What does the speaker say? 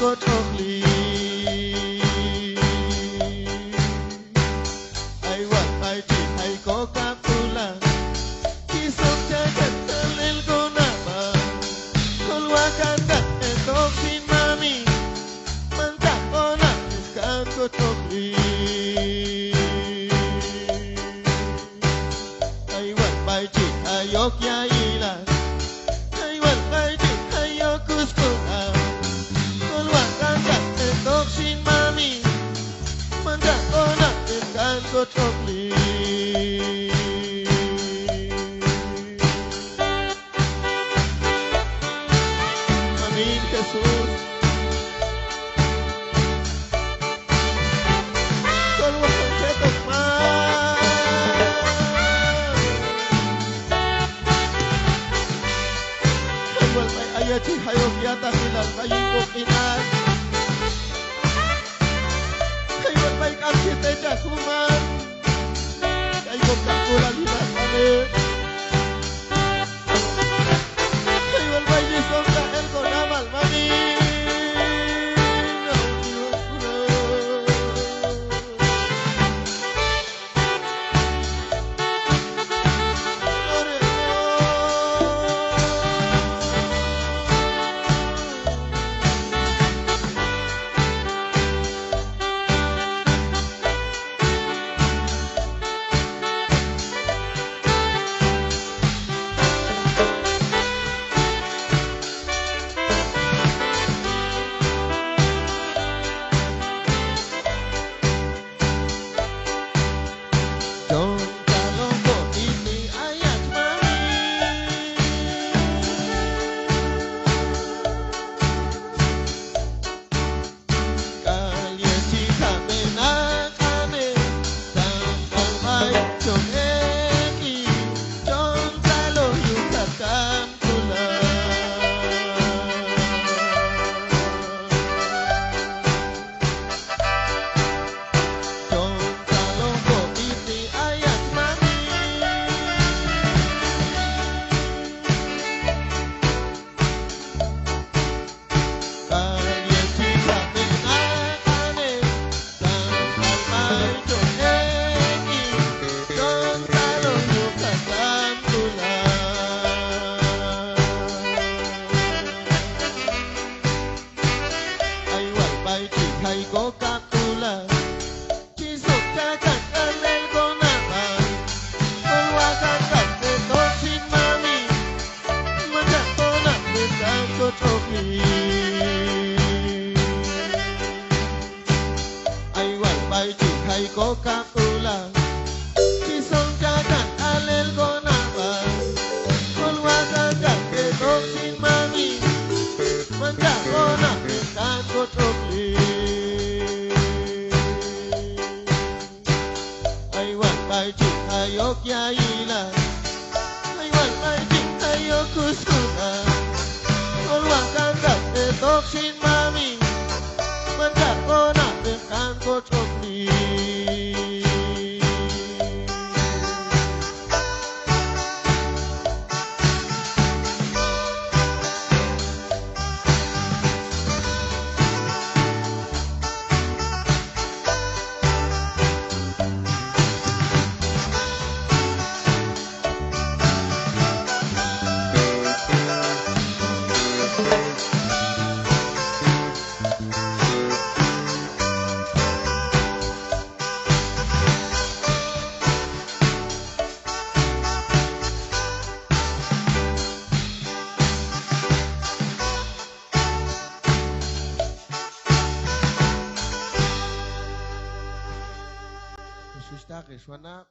ก็โชคดีไอ้วันไปที่ไอ้ก็กลับตุลาที่สมใจกันเธอเล่นก็น่ามาคนว่ากันดักแต่ตกที่มามีมันจับก็น่าอยู่กันก็โชคดีไอ้วันไปที่ไอ้ยกยาอีลาไอ้วันไปที่ไอ้ยกกุสกุลาคนว่ากันดักแต่ตกที่มามีมันจับก็น่าอยู่กันก็โชคดีJesús con los conceptos más igual may ayati hayok yata silang kayong inan igual may kapsite jakuman kayong kakulang inan kami igual may yisong kael ko namal mami Hay có captura chỉ sụp cha chẳng ăn lên con nặng mà con hoa can cảnh về tốt xin mami mà chẳng có nặng về càng có chốc đi ai quay bay chỉ hay có captura chỉ sụp cha chẳng ăn lên con nặng mà con hoa can cảnh về tốt xin mami mà chẳng có nặng về càng có chốc đi Ay chik ayok yaila ay wan ay chik ayok kusuna Olwang kan dak te tok sin mami Man dak ko na te kan ko chok ni Susta que suena